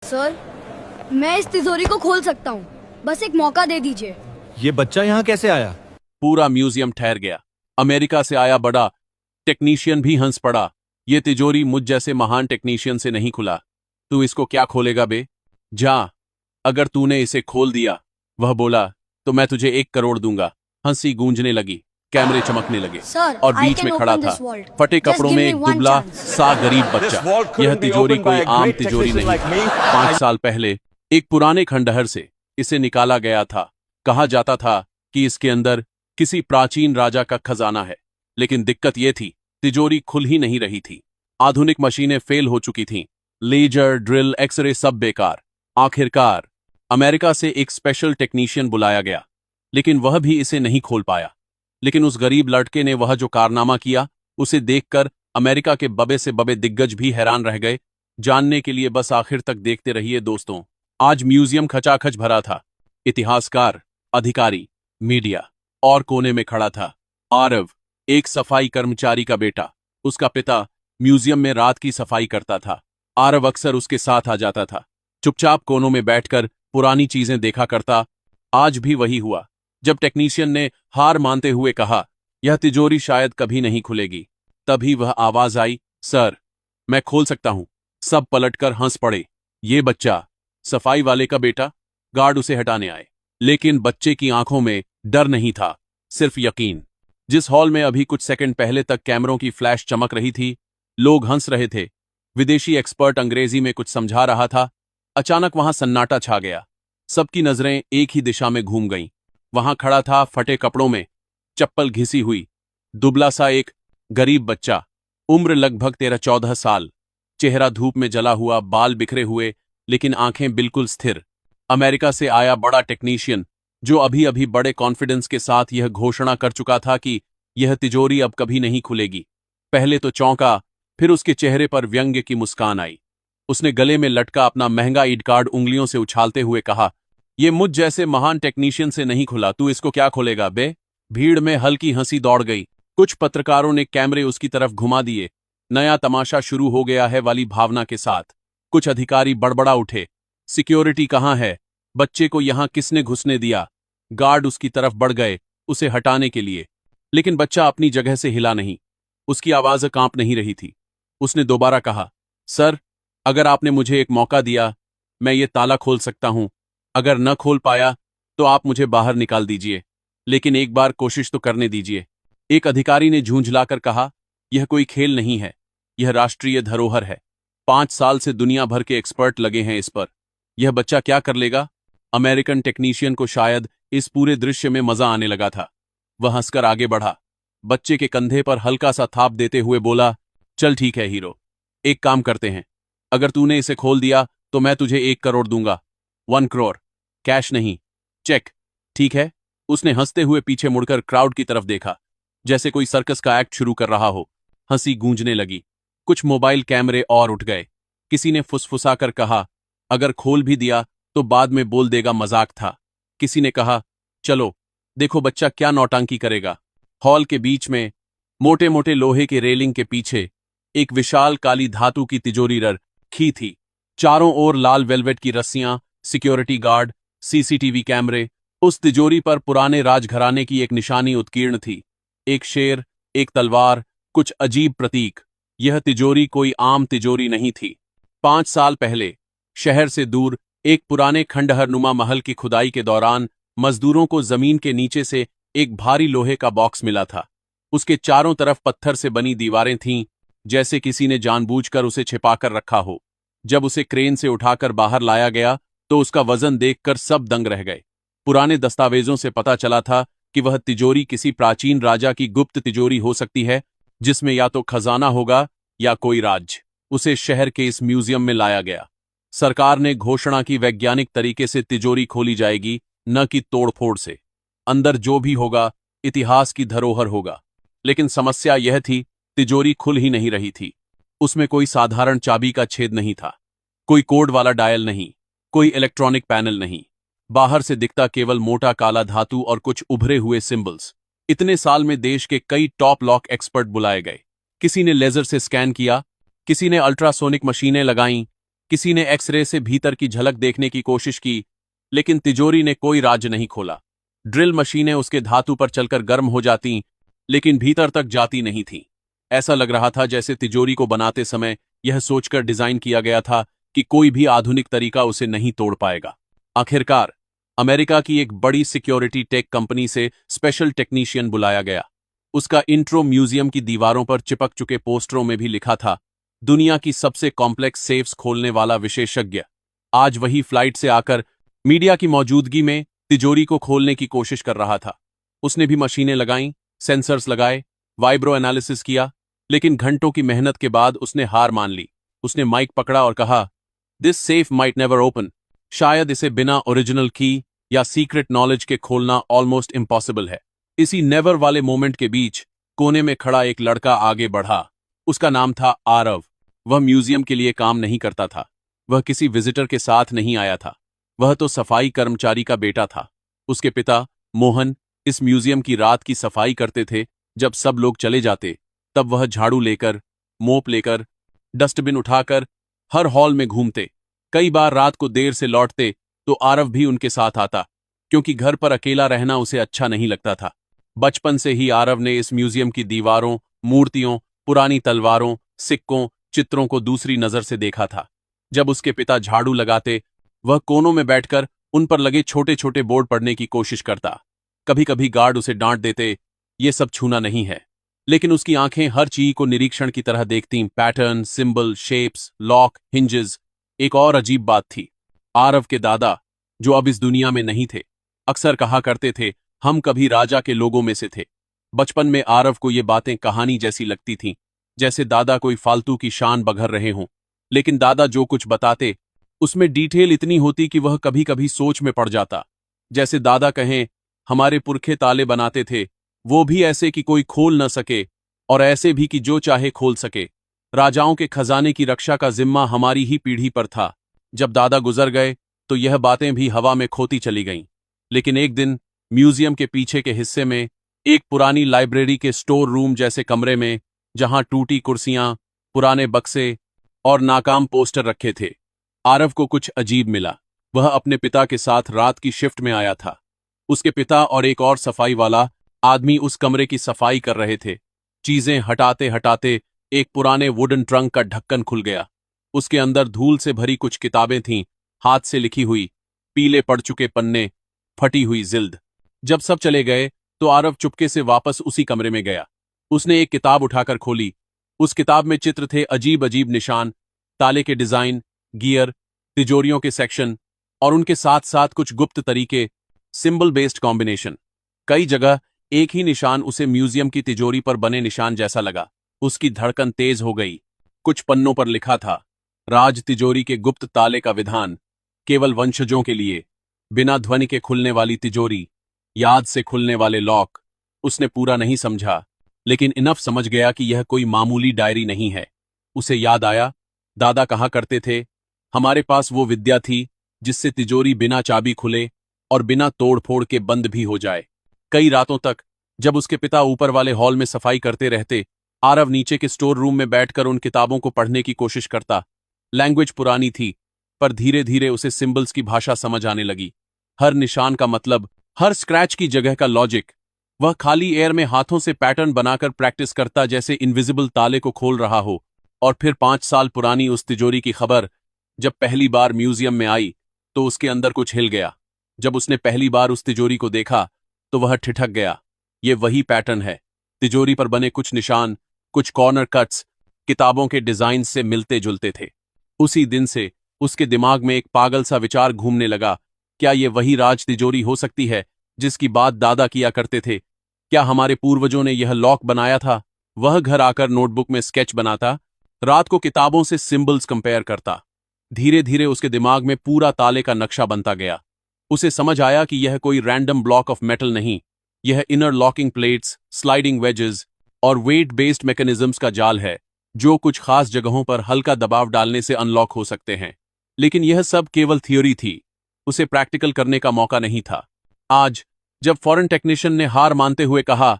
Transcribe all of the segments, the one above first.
Sir, मैं इस तिजोरी को खोल सकता हूँ, बस एक मौका दे दीजिए। ये बच्चा यहाँ कैसे आया? पूरा म्यूजियम ठहर गया। अमेरिका से आया बड़ा टेक्नीशियन भी हंस पड़ा। ये तिजोरी मुझ जैसे महान टेक्नीशियन से नहीं खुला। तू इसको क्या खोलेगा बे? जा, अगर तूने इसे खोल दिया, वह बोला, तो मैं तुझे 1 करोड़ दूंगा। हंसी गूंजने लगी, कैमरे चमकने लगे सर, और I बीच can में खड़ा open था this vault. फटे Just कपड़ों give में me एक one दुबला chance. सा गरीब बच्चा। यह तिजोरी कोई आम तिजोरी नहीं। 5 साल पहले एक पुराने खंडहर से इसे निकाला गया था। कहा जाता था कि इसके अंदर किसी प्राचीन राजा का खजाना है, लेकिन दिक्कत यह थी, तिजोरी खुल ही नहीं रही थी। आधुनिक मशीनें फेल हो चुकी थीं, लेजर, ड्रिल, एक्सरे सब बेकार। आखिरकार अमेरिका से एक स्पेशल टेक्नीशियन बुलाया गया, लेकिन वह भी इसे नहीं खोल पाया। लेकिन उस गरीब लड़के ने वह जो कारनामा किया, उसे देखकर अमेरिका के बबे से बबे दिग्गज भी हैरान रह गए। जानने के लिए बस आखिर तक देखते रहिए दोस्तों। आज म्यूजियम खचाखच भरा था। इतिहासकार, अधिकारी, मीडिया और कोने में खड़ा था आरव, एक सफाई कर्मचारी का बेटा। उसका पिता म्यूजियम में रात की सफाई करता था। आरव अक्सर उसके साथ आ जाता था, चुपचाप कोनों में बैठकर पुरानी चीजें देखा करता। आज भी वही हुआ। जब टेक्नीशियन ने हार मानते हुए कहा, यह तिजोरी शायद कभी नहीं खुलेगी, तभी वह आवाज आई, सर, मैं खोल सकता हूं। सब पलटकर हंस पड़े। ये बच्चा, सफाई वाले का बेटा? गार्ड उसे हटाने आए, लेकिन बच्चे की आंखों में डर नहीं था, सिर्फ यकीन। जिस हॉल में अभी कुछ सेकंड पहले तक कैमरों की फ्लैश चमक रही थी, लोग हंस रहे थे, विदेशी एक्सपर्ट अंग्रेजी में कुछ समझा रहा था, अचानक वहां सन्नाटा छा गया। सबकी नजरें एक ही दिशा में घूम गईं। वहां खड़ा था फटे कपड़ों में, चप्पल घिसी हुई, दुबला सा एक गरीब बच्चा, उम्र लगभग 13-14 साल, चेहरा धूप में जला हुआ, बाल बिखरे हुए, लेकिन आंखें बिल्कुल स्थिर। अमेरिका से आया बड़ा टेक्नीशियन, जो अभी अभी बड़े कॉन्फिडेंस के साथ यह घोषणा कर चुका था कि यह तिजोरी अब कभी नहीं खुलेगी। पहले तो चौंका, फिर उसके चेहरे पर व्यंग्य की मुस्कान आई। उसने गले में लटका अपना महंगा ईड कार्ड उंगलियों से उछालते हुए कहा, ये मुझ जैसे महान टेक्नीशियन से नहीं खुला, तू इसको क्या खोलेगा बे? भीड़ में हल्की हंसी दौड़ गई। कुछ पत्रकारों ने कैमरे उसकी तरफ घुमा दिए। नया तमाशा शुरू हो गया है वाली भावना के साथ। कुछ अधिकारी बड़बड़ा उठे, सिक्योरिटी कहाँ है? बच्चे को यहां किसने घुसने दिया? गार्ड उसकी तरफ बढ़ गए उसे हटाने के लिए, लेकिन बच्चा अपनी जगह से हिला नहीं। उसकी आवाज कांप नहीं रही थी। उसने दोबारा कहा, सर, अगर आपने मुझे एक मौका दिया, मैं ये ताला खोल सकता हूं। अगर न खोल पाया तो आप मुझे बाहर निकाल दीजिए, लेकिन एक बार कोशिश तो करने दीजिए। एक अधिकारी ने झूंझलाकर कहा, यह कोई खेल नहीं है, यह राष्ट्रीय धरोहर है। 5 साल से दुनिया भर के एक्सपर्ट लगे हैं इस पर। यह बच्चा क्या कर लेगा? अमेरिकन टेक्नीशियन को शायद इस पूरे दृश्य में मजा आने लगा था। वह हंसकर आगे बढ़ा, बच्चे के कंधे पर हल्का सा थाप देते हुए बोला, चल ठीक है हीरो, एक काम करते हैं, अगर तूने इसे खोल दिया तो मैं तुझे 1 करोड़ दूंगा। 1 करोड़, कैश नहीं, चेक, ठीक है? उसने हंसते हुए पीछे मुड़कर क्राउड की तरफ देखा, जैसे कोई सर्कस का एक्ट शुरू कर रहा हो। हंसी गूंजने लगी। कुछ मोबाइल कैमरे और उठ गए। किसी ने फुसफुसाकर कहा, अगर खोल भी दिया तो बाद में बोल देगा मजाक था। किसी ने कहा, चलो देखो बच्चा क्या नौटंकी करेगा। हॉल के बीच में मोटे मोटे लोहे के रेलिंग के पीछे एक विशाल काली धातु की तिजोरी रखी थी। चारों ओर लाल वेलवेट की रस्सियां, सिक्योरिटी गार्ड, सीसीटीवी कैमरे। उस तिजोरी पर पुराने राजघराने की एक निशानी उत्कीर्ण थी, एक शेर, एक तलवार, कुछ अजीब प्रतीक। यह तिजोरी कोई आम तिजोरी नहीं थी। 5 साल पहले शहर से दूर एक पुराने खंडहरनुमा महल की खुदाई के दौरान मजदूरों को जमीन के नीचे से एक भारी लोहे का बॉक्स मिला था। उसके चारों तरफ पत्थर से बनी दीवारें थीं, जैसे किसी ने जानबूझकर उसे छिपाकर रखा हो। जब उसे क्रेन से उठाकर बाहर लाया गया तो उसका वजन देखकर सब दंग रह गए। पुराने दस्तावेजों से पता चला था कि वह तिजोरी किसी प्राचीन राजा की गुप्त तिजोरी हो सकती है, जिसमें या तो खजाना होगा या कोई राज। उसे शहर के इस म्यूजियम में लाया गया। सरकार ने घोषणा की वैज्ञानिक तरीके से तिजोरी खोली जाएगी, न कि तोड़फोड़ से। अंदर जो भी होगा इतिहास की धरोहर होगा। लेकिन समस्या यह थी, तिजोरी खुल ही नहीं रही थी। उसमें कोई साधारण चाबी का छेद नहीं था, कोई कोड वाला डायल नहीं, कोई इलेक्ट्रॉनिक पैनल नहीं। बाहर से दिखता केवल मोटा काला धातु और कुछ उभरे हुए सिंबल्स। इतने साल में देश के कई टॉप लॉक एक्सपर्ट बुलाए गए। किसी ने लेजर से स्कैन किया, किसी ने अल्ट्रासोनिक मशीनें लगाईं, किसी ने एक्सरे से भीतर की झलक देखने की कोशिश की, लेकिन तिजोरी ने कोई राज नहीं खोला। ड्रिल मशीनें उसके धातु पर चलकर गर्म हो जाती, लेकिन भीतर तक जाती नहीं थीं। ऐसा लग रहा था जैसे तिजोरी को बनाते समय यह सोचकर डिजाइन किया गया था कि कोई भी आधुनिक तरीका उसे नहीं तोड़ पाएगा। आखिरकार अमेरिका की एक बड़ी सिक्योरिटी टेक कंपनी से स्पेशल टेक्नीशियन बुलाया गया। उसका इंट्रो म्यूजियम की दीवारों पर चिपक चुके पोस्टरों में भी लिखा था, दुनिया की सबसे कॉम्प्लेक्स सेफ्स खोलने वाला विशेषज्ञ। आज वही फ्लाइट से आकर मीडिया की मौजूदगी में तिजोरी को खोलने की कोशिश कर रहा था। उसने भी मशीनें लगाईं, सेंसर्स लगाए, वाइब्रो एनालिसिस किया, लेकिन घंटों की मेहनत के बाद उसने हार मान ली। उसने माइक पकड़ा और कहा, this safe might never open. शायद इसे बिना ओरिजिनल की या सीक्रेट नॉलेज के खोलना ऑलमोस्ट इम्पॉसिबल है। इसी नेवर वाले मोमेंट के बीच कोने में खड़ा एक लड़का आगे बढ़ा। उसका नाम था आरव। वह म्यूजियम के लिए काम नहीं करता था। वह किसी विजिटर के साथ नहीं आया था। वह तो सफाई कर्मचारी का बेटा था। उसके पिता मोहन इस म्यूजियम की रात की सफाई करते थे। जब सब लोग चले जाते तब वह झाड़ू लेकर, मोप लेकर, डस्टबिन उठाकर हर हॉल में घूमते। कई बार रात को देर से लौटते तो आरव भी उनके साथ आता, क्योंकि घर पर अकेला रहना उसे अच्छा नहीं लगता था। बचपन से ही आरव ने इस म्यूजियम की दीवारों, मूर्तियों, पुरानी तलवारों, सिक्कों, चित्रों को दूसरी नजर से देखा था। जब उसके पिता झाड़ू लगाते, वह कोनों में बैठकर उन पर लगे छोटे छोटे बोर्ड पढ़ने की कोशिश करता। कभी कभी गार्ड उसे डांट देते, ये सब छूना नहीं है, लेकिन उसकी आंखें हर चीज को निरीक्षण की तरह देखतीं। Pattern, symbol, shapes, lock, hinges. एक और अजीब बात थी, आरव के दादा, जो अब इस दुनिया में नहीं थे, अक्सर कहा करते थे, हम कभी राजा के लोगों में से थे। बचपन में आरव को ये बातें कहानी जैसी लगती थीं, जैसे दादा कोई फालतू की शान बघर रहे हों। लेकिन दादा जो कुछ बताते उसमें डिटेल इतनी होती कि वह कभी कभी सोच में पड़ जाता। जैसे दादा कहें, हमारे पुरखे ताले बनाते थे, वो भी ऐसे कि कोई खोल न सके, और ऐसे भी कि जो चाहे खोल सके। राजाओं के खजाने की रक्षा का जिम्मा हमारी ही पीढ़ी पर था। जब दादा गुजर गए तो यह बातें भी हवा में खोती चली गईं। लेकिन एक दिन म्यूजियम के पीछे के हिस्से में, एक पुरानी लाइब्रेरी के स्टोर रूम जैसे कमरे में, जहां टूटी कुर्सियां, पुराने बक्से और नाकाम पोस्टर रखे थे, आरव को कुछ अजीब मिला। वह अपने पिता के साथ रात की शिफ्ट में आया था। उसके पिता और एक और सफाई वाला आदमी उस कमरे की सफाई कर रहे थे। चीजें हटाते हटाते एक पुराने वुडन ट्रंक का ढक्कन खुल गया। उसके अंदर धूल से भरी कुछ किताबें थीं, हाथ से लिखी हुई, पीले पड़ चुके पन्ने, फटी हुई जिल्द। जब सब चले गए तो आरव चुपके से वापस उसी कमरे में गया। उसने एक किताब उठाकर खोली। उस किताब में चित्र थे, अजीब अजीब निशान, ताले के डिजाइन, गियर, तिजोरियों के सेक्शन, और उनके साथ साथ कुछ गुप्त तरीके, सिंबल बेस्ड कॉम्बिनेशन। कई जगह एक ही निशान उसे म्यूजियम की तिजोरी पर बने निशान जैसा लगा। उसकी धड़कन तेज हो गई। कुछ पन्नों पर लिखा था, राज तिजोरी के गुप्त ताले का विधान, केवल वंशजों के लिए, बिना ध्वनि के खुलने वाली तिजोरी, याद से खुलने वाले लॉक। उसने पूरा नहीं समझा, लेकिन इनफ समझ गया कि यह कोई मामूली डायरी नहीं है। उसे याद आया, दादा कहा करते थे, हमारे पास वो विद्या थी जिससे तिजोरी बिना चाबी खुले और बिना तोड़फोड़ के बंद भी हो जाए। कई रातों तक जब उसके पिता ऊपर वाले हॉल में सफाई करते रहते, आरव नीचे के स्टोर रूम में बैठकर उन किताबों को पढ़ने की कोशिश करता। लैंग्वेज पुरानी थी, पर धीरे धीरे उसे सिंबल्स की भाषा समझ आने लगी। हर निशान का मतलब, हर स्क्रैच की जगह का लॉजिक। वह खाली एयर में हाथों से पैटर्न बनाकर प्रैक्टिस करता, जैसे इनविजिबल ताले को खोल रहा हो। और फिर 5 साल पुरानी उस तिजोरी की खबर जब पहली बार म्यूजियम में आई तो उसके अंदर कुछ हिल गया। जब उसने पहली बार उस तिजोरी को देखा तो वह ठिठक गया। ये वही पैटर्न है। तिजोरी पर बने कुछ निशान, कुछ कॉर्नर कट्स किताबों के डिजाइन से मिलते जुलते थे। उसी दिन से उसके दिमाग में एक पागल सा विचार घूमने लगा, क्या ये वही राज तिजोरी हो सकती है जिसकी बात दादा किया करते थे? क्या हमारे पूर्वजों ने यह लॉक बनाया था? वह घर आकर नोटबुक में स्केच बनाता, रात को किताबों से सिंबल्स कंपेयर करता। धीरे धीरे उसके दिमाग में पूरा ताले का नक्शा बनता गया। उसे समझ आया कि यह कोई रैंडम ब्लॉक ऑफ मेटल नहीं, यह inner locking plates, sliding wages और वेट बेस्ड मैकेनिज्म्स का जाल है, जो कुछ खास जगहों पर हल्का दबाव डालने से अनलॉक हो सकते हैं। लेकिन यह सब केवल थ्योरी थी, उसे प्रैक्टिकल करने का मौका नहीं था। आज जब फॉरेन टेक्नीशियन ने हार मानते हुए कहा,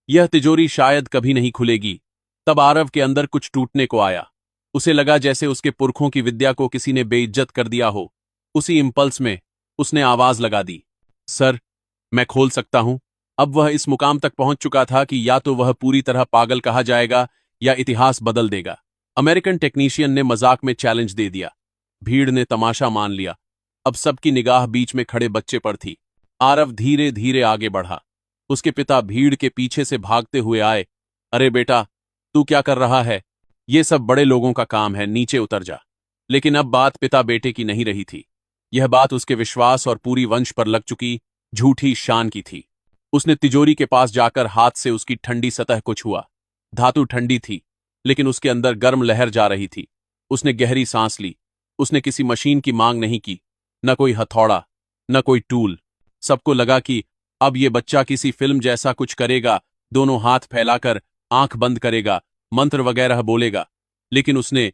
यह तिजोरी शायद कभी नहीं खुलेगी, तब आरव के अंदर कुछ टूटने को आया। उसे लगा जैसे उसके पुरखों की विद्या को किसी ने बेइज्जत कर दिया हो। उसी इंपल्स में उसने आवाज लगा दी, सर, मैं खोल सकता हूं। अब वह इस मुकाम तक पहुंच चुका था कि या तो वह पूरी तरह पागल कहा जाएगा या इतिहास बदल देगा। अमेरिकन टेक्नीशियन ने मजाक में चैलेंज दे दिया। भीड़ ने तमाशा मान लिया। अब सबकी निगाह बीच में खड़े बच्चे पर थी। आरव धीरे धीरे आगे बढ़ा। उसके पिता भीड़ के पीछे से भागते हुए आए। अरे बेटा, तू क्या कर रहा है? ये सब बड़े लोगों का काम है, नीचे उतर जा। लेकिन अब बात पिता बेटे की नहीं रही थी। यह बात उसके विश्वास और पूरी वंश पर लग चुकी झूठी शान की थी। उसने तिजोरी के पास जाकर हाथ से उसकी ठंडी सतह को छुआ। धातु ठंडी थी, लेकिन उसके अंदर गर्म लहर जा रही थी। उसने गहरी सांस ली। उसने किसी मशीन की मांग नहीं की, न कोई हथौड़ा, न कोई टूल। सबको लगा कि अब ये बच्चा किसी फिल्म जैसा कुछ करेगा, दोनों हाथ फैलाकर आंख बंद करेगा, मंत्र वगैरह बोलेगा। लेकिन उसने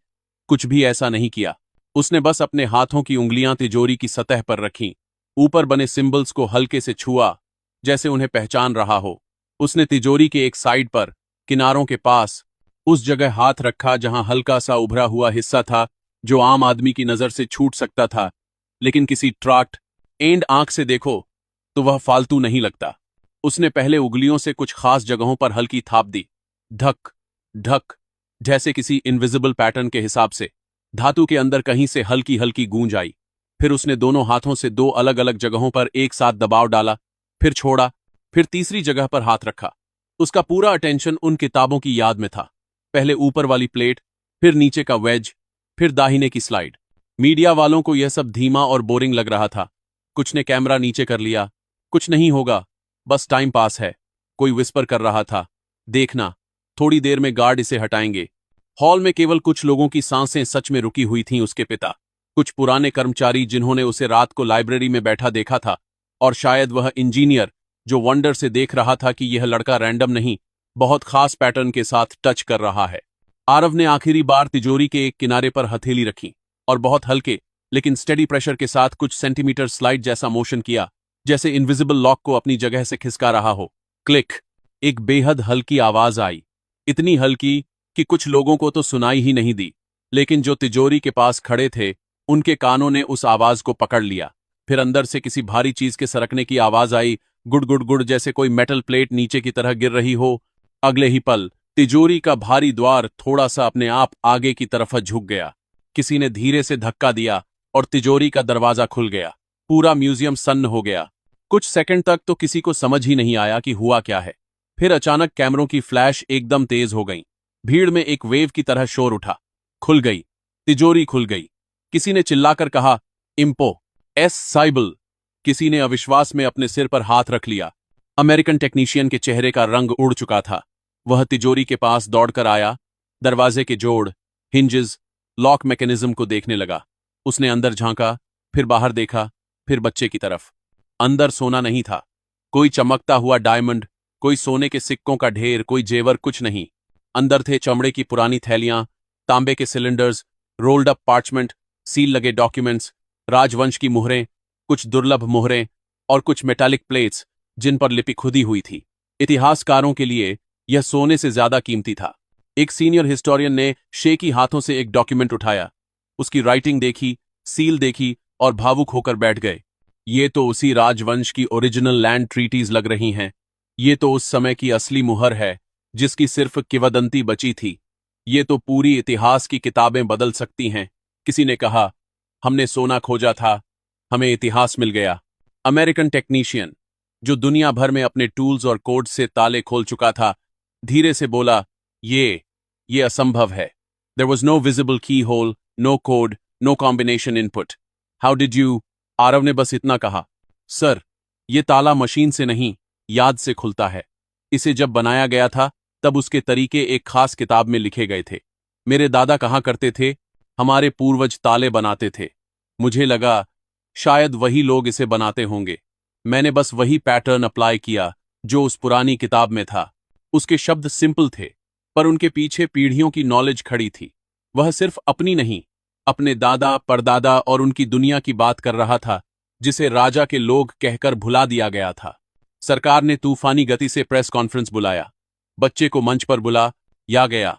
कुछ भी ऐसा नहीं किया। उसने बस अपने हाथों की उंगलियां तिजोरी की सतह पर रखीं, ऊपर बने सिंबल्स को हल्के से छुआ, जैसे उन्हें पहचान रहा हो। उसने तिजोरी के एक साइड पर, किनारों के पास, उस जगह हाथ रखा जहां हल्का सा उभरा हुआ हिस्सा था जो आम आदमी की नजर से छूट सकता था, लेकिन किसी ट्राट एंड आंख से देखो तो वह फालतू नहीं लगता। उसने पहले उंगलियों से कुछ खास जगहों पर हल्की थाप दी, ढक ढक, जैसे किसी इनविजिबल पैटर्न के हिसाब से। धातु के अंदर कहीं से हल्की हल्की गूंज आई। फिर उसने दोनों हाथों से दो अलग अलग जगहों पर एक साथ दबाव डाला, फिर छोड़ा, फिर तीसरी जगह पर हाथ रखा। उसका पूरा अटेंशन उन किताबों की याद में था। पहले ऊपर वाली प्लेट, फिर नीचे का वेज, फिर दाहिने की स्लाइड। मीडिया वालों को यह सब धीमा और बोरिंग लग रहा था। कुछ ने कैमरा नीचे कर लिया। कुछ नहीं होगा, बस टाइम पास है। कोई विस्पर कर रहा था, देखना, थोड़ी देर में गार्ड इसे हटाएंगे। हॉल में केवल कुछ लोगों की सांसें सच में रुकी हुई थीं, उसके पिता, कुछ पुराने कर्मचारी जिन्होंने उसे रात को लाइब्रेरी में बैठा देखा था, और शायद वह इंजीनियर जो वंडर से देख रहा था कि यह लड़का रैंडम नहीं, बहुत खास पैटर्न के साथ टच कर रहा है। आरव ने आखिरी बार तिजोरी के एक किनारे पर हथेली रखी और बहुत हल्के लेकिन स्टेडी प्रेशर के साथ कुछ सेंटीमीटर स्लाइड जैसा मोशन किया, जैसे इनविजिबल लॉक को अपनी जगह से खिसका रहा हो। क्लिक! एक बेहद हल्की आवाज आई, इतनी हल्की कि कुछ लोगों को तो सुनाई ही नहीं दी, लेकिन जो तिजोरी के पास खड़े थे उनके कानों ने उस आवाज को पकड़ लिया। फिर अंदर से किसी भारी चीज के सरकने की आवाज आई, गुड़ गुड़ गुड़, जैसे कोई मेटल प्लेट नीचे की तरह गिर रही हो। अगले ही पल तिजोरी का भारी द्वार थोड़ा सा अपने आप आगे की तरफ झुक गया। किसी ने धीरे से धक्का दिया और तिजोरी का दरवाजा खुल गया। पूरा म्यूजियम सन्न हो गया। कुछ सेकंड तक तो किसी को समझ ही नहीं आया कि हुआ क्या है। फिर अचानक कैमरों की फ्लैश एकदम तेज हो गई। भीड़ में एक वेव की तरह शोर उठा। खुल गई, तिजोरी खुल गई। किसी ने चिल्लाकर कहा, इम्पो एस साइबल। किसी ने अविश्वास में अपने सिर पर हाथ रख लिया। अमेरिकन टेक्नीशियन के चेहरे का रंग उड़ चुका था। वह तिजोरी के पास दौड़कर आया, दरवाजे के जोड़, हिंजेस, लॉक मैकेनिज्म को देखने लगा। उसने अंदर झांका, फिर बाहर देखा, फिर बच्चे की तरफ। अंदर सोना नहीं था, कोई चमकता हुआ डायमंड, कोई सोने के सिक्कों का ढेर, कोई जेवर, कुछ नहीं। अंदर थे चमड़े की पुरानी थैलियां, तांबे के cylinders, rolled up parchment, seal लगे डॉक्यूमेंट्स, राजवंश की मुहरें, कुछ दुर्लभ मुहरें और कुछ मेटालिक प्लेट्स जिन पर लिपि खुदी हुई थी। इतिहासकारों के लिए यह सोने से ज्यादा कीमती था। एक सीनियर हिस्टोरियन ने शेकी हाथों से एक डॉक्यूमेंट उठाया, उसकी राइटिंग देखी, सील देखी और भावुक होकर बैठ गए। ये तो उसी राजवंश की ओरिजिनल लैंड ट्रीटीज लग रही हैं। ये तो उस समय की असली मुहर है जिसकी सिर्फ किंवदंती बची थी। ये तो पूरी इतिहास की किताबें बदल सकती हैं। किसी ने कहा, हमने सोना खोजा था, हमें इतिहास मिल गया। अमेरिकन टेक्नीशियन, जो दुनिया भर में अपने टूल्स और कोड्स से ताले खोल चुका था, धीरे से बोला, ये असंभव है। There was no visible keyhole, no code, no combination input. How did you? Aarav ने बस इतना कहा, सर, ये ताला मशीन से नहीं, याद से खुलता है। इसे जब बनाया गया था तब उसके तरीके एक खास किताब में लिखे गए थे। मेरे दादा कहा करते थे, हमारे पूर्वज ताले बनाते थे। मुझे लगा शायद वही लोग इसे बनाते होंगे। मैंने बस वही पैटर्न अप्लाई किया जो उस पुरानी किताब में था। उसके शब्द सिंपल थे, पर उनके पीछे पीढ़ियों की नॉलेज खड़ी थी। वह सिर्फ अपनी नहीं, अपने दादा, परदादा और उनकी दुनिया की बात कर रहा था, जिसे राजा के लोग कहकर भुला दिया गया था। सरकार ने तूफानी गति से प्रेस कॉन्फ्रेंस बुलाया। बच्चे को मंच पर बुला या गया।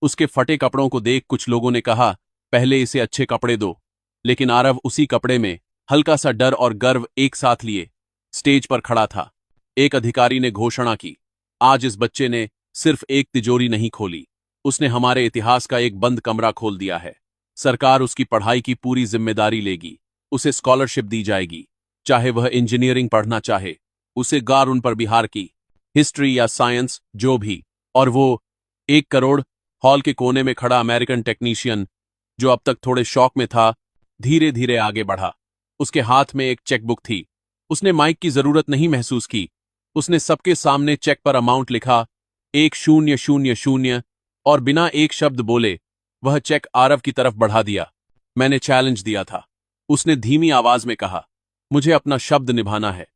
उसके फटे कपड़ों को देख कुछ लोगों ने कहा, पहले इसे अच्छे कपड़े दो। लेकिन आरव उसी कपड़े में हल्का सा डर और गर्व एक साथ लिए स्टेज पर खड़ा था। एक अधिकारी ने घोषणा की, आज इस बच्चे ने सिर्फ एक तिजोरी नहीं खोली, उसने हमारे इतिहास का एक बंद कमरा खोल दिया है। सरकार उसकी पढ़ाई की पूरी जिम्मेदारी लेगी, उसे स्कॉलरशिप दी जाएगी, चाहे वह इंजीनियरिंग पढ़ना चाहे। उसे गार पर बिहार की हिस्ट्री या साइंस जो भी। और वो 1 करोड़ हॉल के कोने में खड़ा अमेरिकन टेक्नीशियन, जो अब तक थोड़े शौक में था, धीरे धीरे आगे बढ़ा। उसके हाथ में एक चेकबुक थी। उसने माइक की जरूरत नहीं महसूस की। उसने सबके सामने चेक पर अमाउंट लिखा, 1000, और बिना एक शब्द बोले वह चेक आरव की तरफ बढ़ा दिया। मैंने चैलेंज दिया था। उसने धीमी आवाज में कहा, मुझे अपना शब्द निभाना है।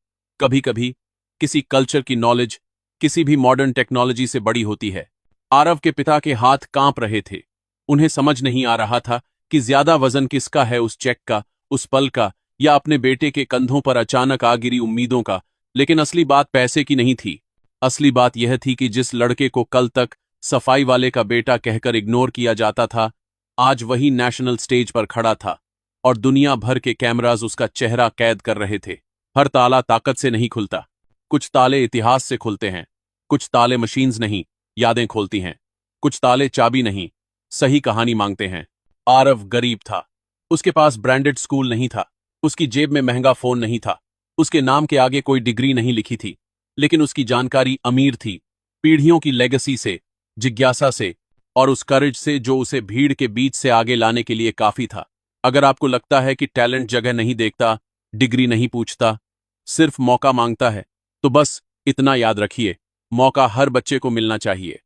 कभी कभी किसी कल्चर की नॉलेज किसी भी मॉडर्न टेक्नोलॉजी से बड़ी होती है। आरव के पिता के हाथ कांप रहे थे। उन्हें समझ नहीं आ रहा था कि ज्यादा वजन किसका है, उस चेक का, उस पल का, या अपने बेटे के कंधों पर अचानक आ गिरी उम्मीदों का। लेकिन असली बात पैसे की नहीं थी। असली बात यह थी कि जिस लड़के को कल तक सफाई वाले का बेटा कहकर इग्नोर किया जाता था, आज वही नेशनल स्टेज पर खड़ा था और दुनिया भर के कैमराज उसका चेहरा कैद कर रहे थे। हर ताला ताकत से नहीं खुलता। कुछ ताले इतिहास से खुलते हैं। कुछ ताले मशीन्स नहीं, यादें खोलती हैं। कुछ ताले चाबी नहीं, सही कहानी मांगते हैं। आरव गरीब था। उसके पास ब्रांडेड स्कूल नहीं था। उसकी जेब में महंगा फोन नहीं था। उसके नाम के आगे कोई डिग्री नहीं लिखी थी। लेकिन उसकी जानकारी अमीर थी, पीढ़ियों की लेगेसी से, जिज्ञासा से और उस करेज से जो उसे भीड़ के बीच से आगे लाने के लिए काफी था। अगर आपको लगता है कि टैलेंट जगह नहीं देखता, डिग्री नहीं पूछता, सिर्फ मौका मांगता है, तो बस इतना याद रखिए, मौका हर बच्चे को मिलना चाहिए।